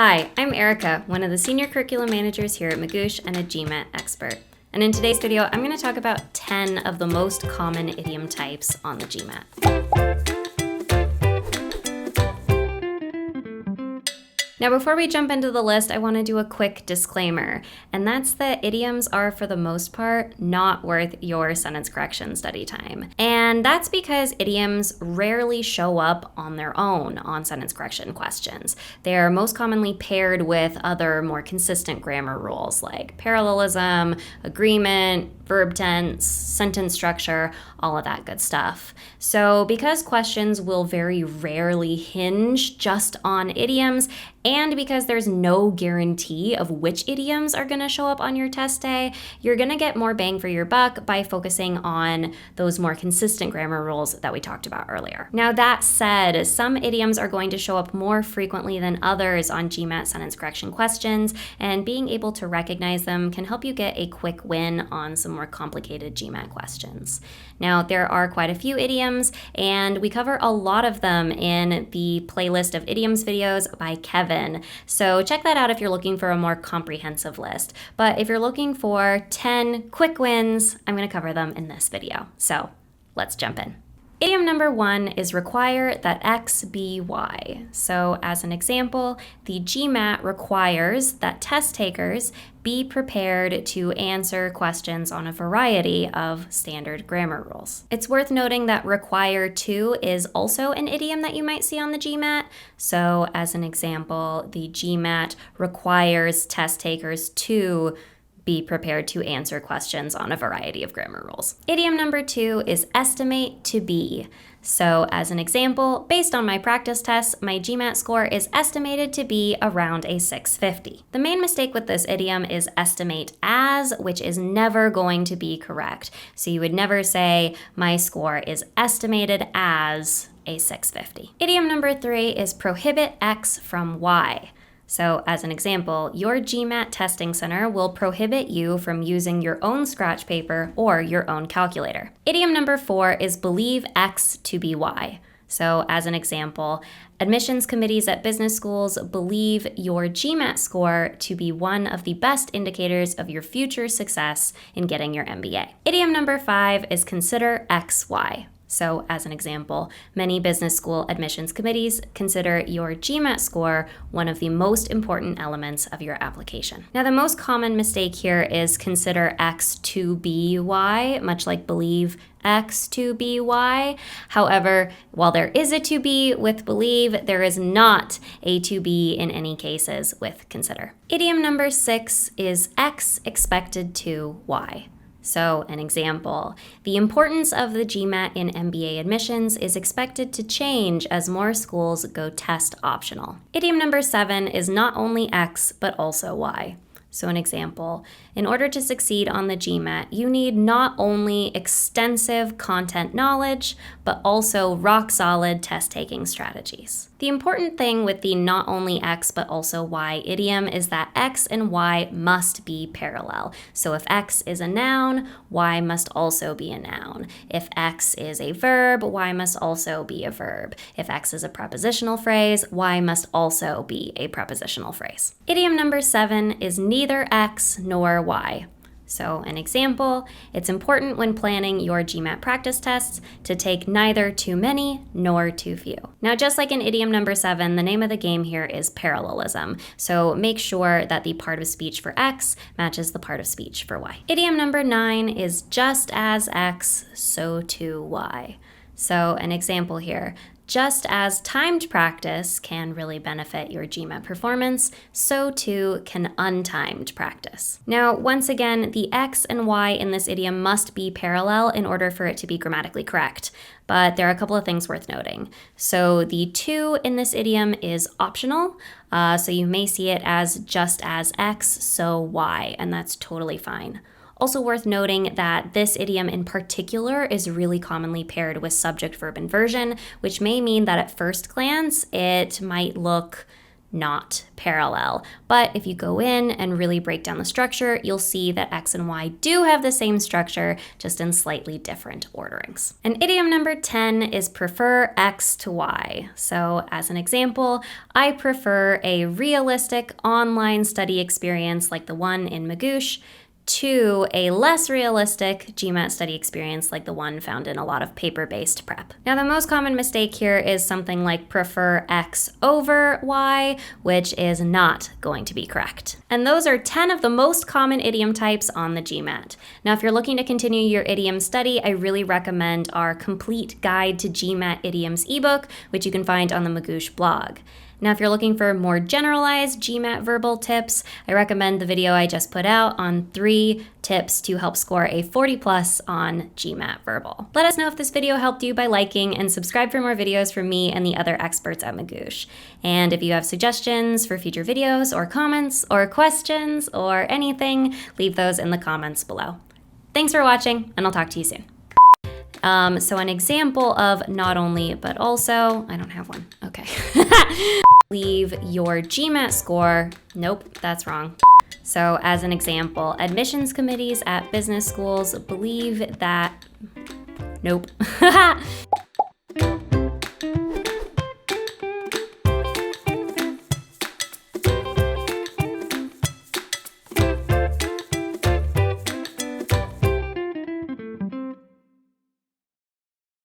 Hi, I'm Erika, one of the senior curriculum managers here at Magoosh and a GMAT expert. And in today's video, I'm going to talk about 10 of the most common idiom types on the GMAT. Now, before we jump into the list, I want to do a quick disclaimer, and that's that idioms are, for the most part, not worth your sentence correction study time. And that's because idioms rarely show up on their own on sentence correction questions. They are most commonly paired with other more consistent grammar rules like parallelism, agreement, verb tense, sentence structure, all of that good stuff. So because questions will very rarely hinge just on idioms, and because there's no guarantee of which idioms are going to show up on your test day, you're going to get more bang for your buck by focusing on those more consistent grammar rules that we talked about earlier. Now, that said, some idioms are going to show up more frequently than others on GMAT sentence correction questions, and being able to recognize them can help you get a quick win on some more complicated GMAT questions. Now, there are quite a few idioms, and we cover a lot of them in the playlist of idioms videos by Kevin. So check that out if you're looking for a more comprehensive list. But if you're looking for 10 quick wins, I'm going to cover them in this video. So let's jump in. Idiom number 1 is require that X be Y. So as an example, the GMAT requires that test takers be prepared to answer questions on a variety of standard grammar rules. It's worth noting that require to is also an idiom that you might see on the GMAT. So as an example, the GMAT requires test takers to be prepared to answer questions on a variety of grammar rules. Idiom number 2 is estimate to be. So as an example, based on my practice tests, my GMAT score is estimated to be around a 650. The main mistake with this idiom is estimate as, which is never going to be correct. So you would never say, my score is estimated as a 650. Idiom number 3 is prohibit X from Y. So as an example, your GMAT testing center will prohibit you from using your own scratch paper or your own calculator. Idiom number 4 is believe X to be Y. So as an example, admissions committees at business schools believe your GMAT score to be one of the best indicators of your future success in getting your MBA. Idiom number 5 is consider X, Y. So as an example, many business school admissions committees consider your GMAT score one of the most important elements of your application. Now, the most common mistake here is consider X to be Y, much like believe X to be Y. However, while there is a to be with believe, there is not a to be in any cases with consider. Idiom number 6 is X expected to Y. So, an example, the importance of the GMAT in MBA admissions is expected to change as more schools go test optional. Idiom number 7 is not only X, but also Y. So an example, in order to succeed on the GMAT, you need not only extensive content knowledge, but also rock-solid test-taking strategies. The important thing with the not only X, but also Y idiom is that X and Y must be parallel. So if X is a noun, Y must also be a noun. If X is a verb, Y must also be a verb. If X is a prepositional phrase, Y must also be a prepositional phrase. Idiom number 7 is neither X nor Y. So an example, it's important when planning your GMAT practice tests to take neither too many nor too few. Now, just like in idiom number 7, the name of the game here is parallelism. So make sure that the part of speech for X matches the part of speech for Y. Idiom number 9 is just as X, so too Y. So an example here, just as timed practice can really benefit your GMAT performance, so too can untimed practice. Now, once again, the X and Y in this idiom must be parallel in order for it to be grammatically correct. But there are a couple of things worth noting. So the to in this idiom is optional, so you may see it as just as X, so Y, and that's totally fine. Also worth noting that this idiom in particular is really commonly paired with subject-verb inversion, which may mean that at first glance it might look not parallel. But if you go in and really break down the structure, you'll see that X and Y do have the same structure, just in slightly different orderings. And idiom number 10 is prefer X to Y. So as an example, I prefer a realistic online study experience like the one in Magoosh to a less realistic GMAT study experience like the one found in a lot of paper-based prep. Now, the most common mistake here is something like prefer X over Y, which is not going to be correct. And those are 10 of the most common idiom types on the GMAT. Now, if you're looking to continue your idiom study, I really recommend our Complete Guide to GMAT Idioms ebook, which you can find on the Magoosh blog. Now, if you're looking for more generalized GMAT verbal tips, I recommend the video I just put out on 3 tips to help score a 40+ on GMAT verbal. Let us know if this video helped you by liking, and subscribe for more videos from me and the other experts at Magoosh. And if you have suggestions for future videos or comments or questions or anything, leave those in the comments below. Thanks for watching, and I'll talk to you soon. So an example of not only, but also, I don't have one, okay. Leave your GMAT score, nope, that's wrong. So as an example, admissions committees at business schools believe that, nope.